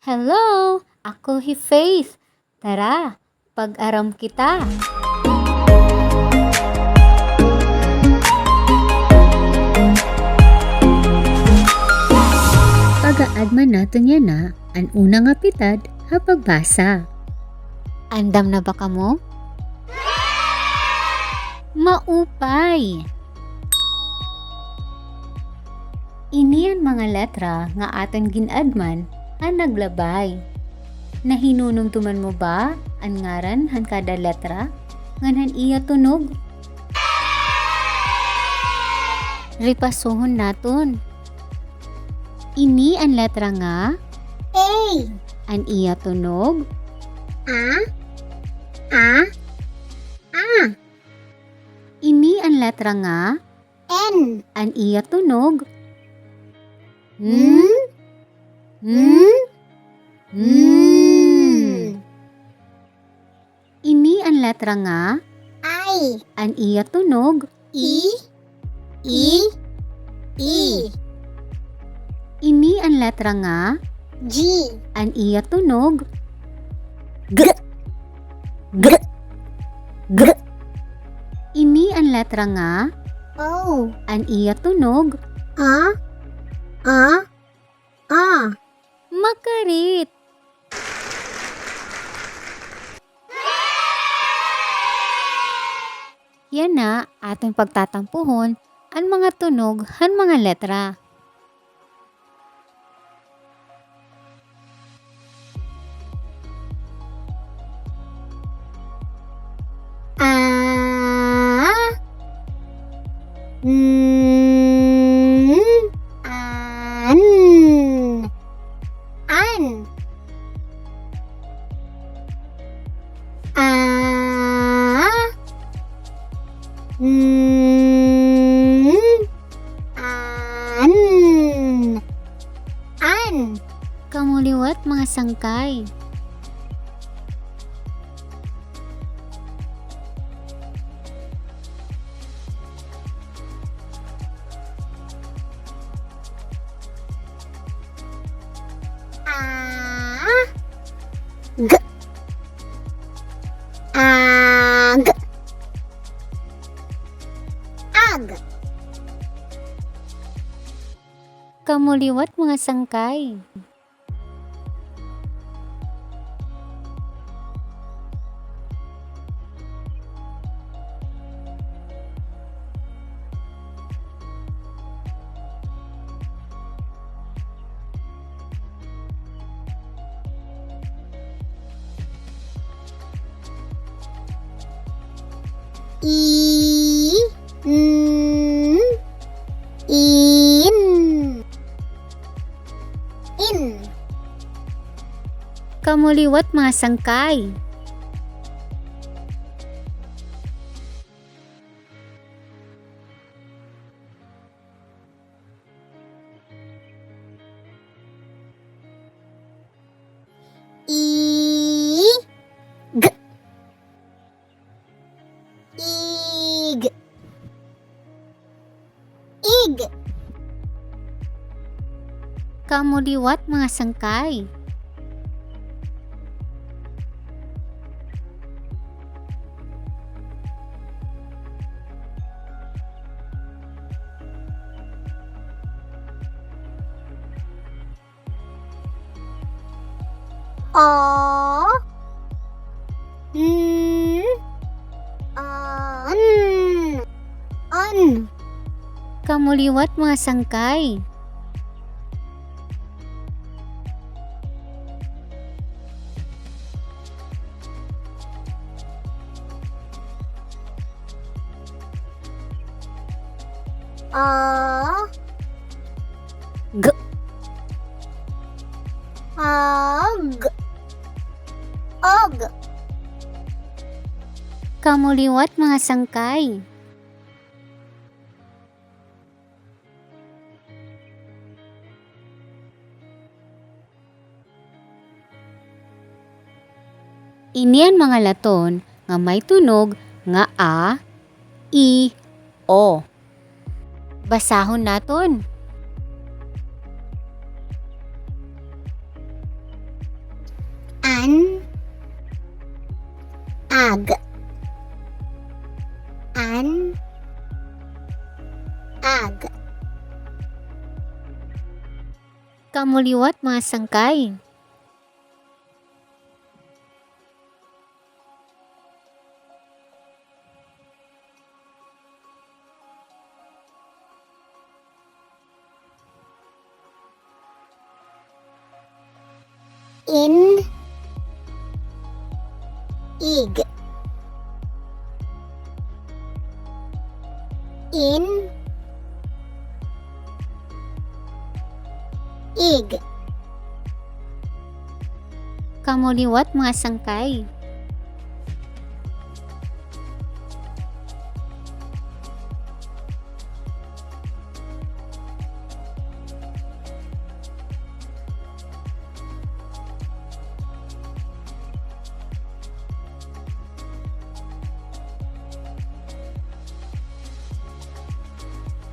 Hello! Ako si Faith. Tara, pag-aram kita. Pag-aadman nato niya na ang unang apitad ha pagbasa. Andam na ba kamo? Maupay! Ini ang mga letra nga aton ginadman ang naglabay. Nahinunong tuman mo ba ang ngaran han kada letra? Nganhan iya tunog? Ripasohon naton. Ini ang letra nga A. ang iya tunog. A. Ini ang letra nga N. ang iya tunog. Hmm? Ini ang letra nga I. ang iya tunog. E. Ini ang letra nga G. ang iya tunog. Ini ang letra nga O. ang iya tunog. A. Makarit! Yan na ating pagtatampuhon ang mga tunog han mga letra. A. An. An. Kamuliwat mga sangkay. G. Ag. Ag. Kamuliwat mga sangkay. I. N. In. In. Kamuliwat mga sangkay. I. G. Ig. Ig. Kamuliwat mga sangkay. O. N. An. An. Kamuliwat mga sangkay. A. G. Ag. Og. Kamuliwat mga sangkay. Ini ang mga laton nga may tunog nga A, I, O. Basahon naton. An, ag. An, ag. Kamuliwat mga sangkay. In, ig. In, ig. Kamuliwat mga sangkay.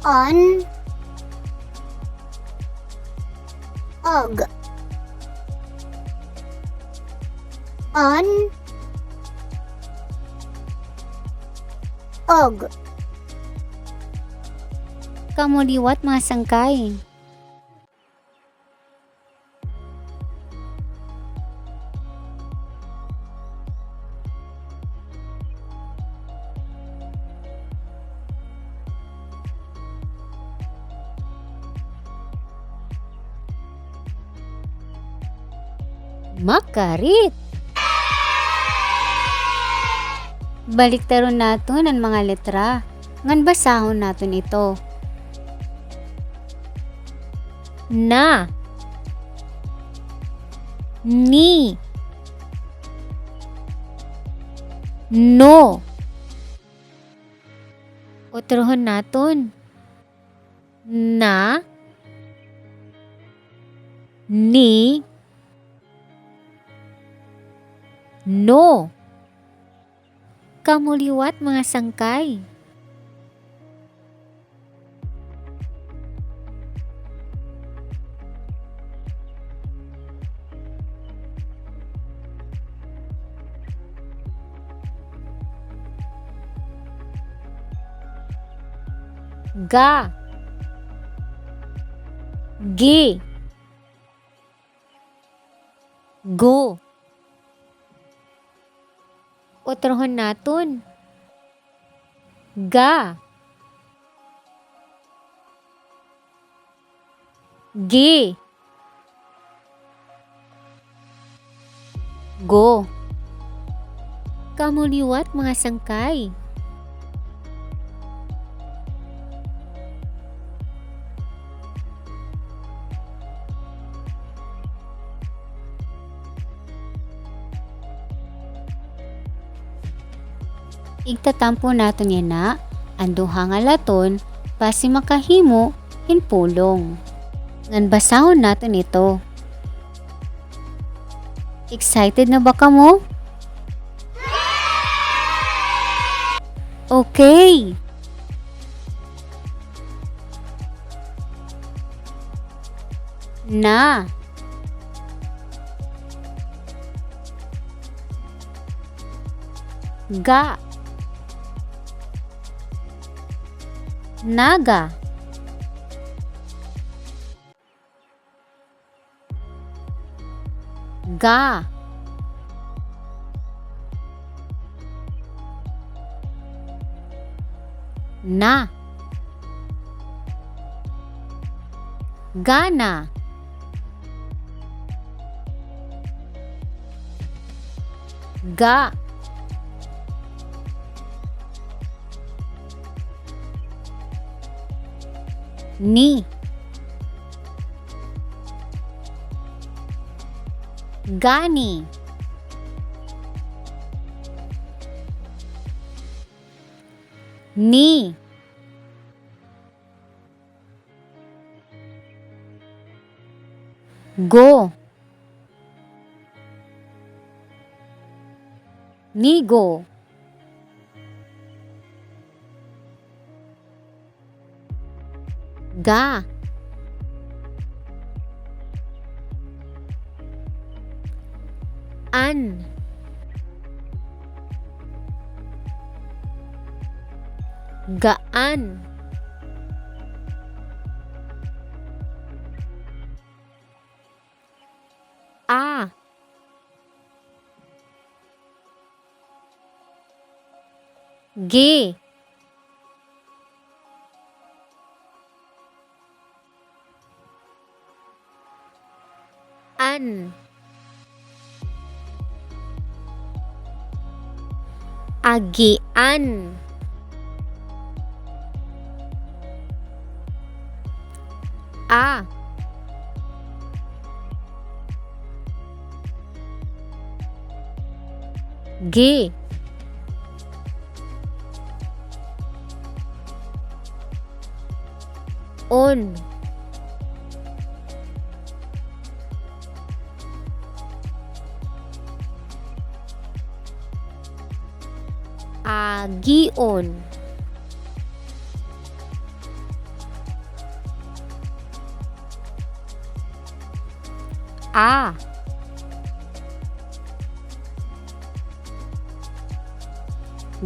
On, og. On, og. Kamuliwat mga sangkay. Makarit. Baliktaron naton ang mga letra. Ngan basahon naton ito. Na, ni, no. Utrohon naton. Na, ni, no. Kamuliwat mga sangkay. Ga, gi, go. Utrohon naton. Ga, gi, go. Kamuliwat mga sangkay. Igtatampo naton yan na, anduha nga laton, pasi makahimo, hinpulong. Ngan basahon naton ito. Excited na ba ka mo? Okay! Na, ga, naga, ga, na, gana, ga, ni, gani, ni, go, nigo, ga, An. Gaan. A. G. An. Agian. A. G. On. Agion. A.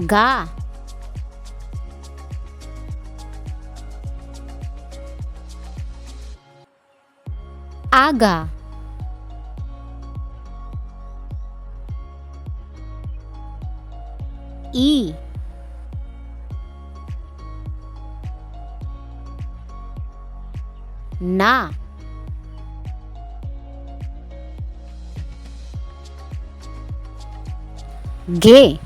Ga. Aga. I. Na. Ge.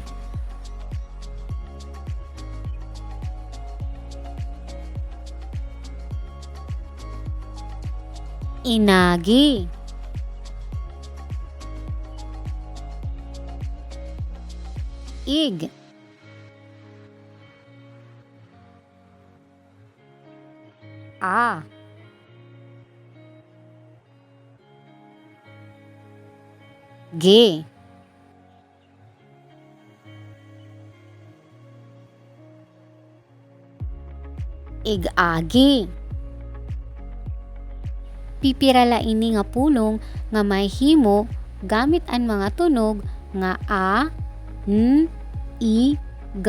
Inagi. Ig. A. G. Ig-agi. Pipirala ini nga pulong nga may himo gamit ang mga tunog nga a, n, i, g,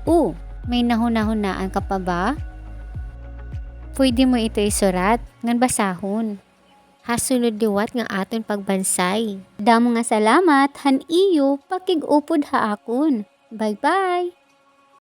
u. May nahuna-hunaan ka pa ba? Pwede mo ito isurat ngan basahon. Hasulod liwat nga aton pagbansay. Damo nga salamat han iyo pakig-upod ha akon. Bye-bye!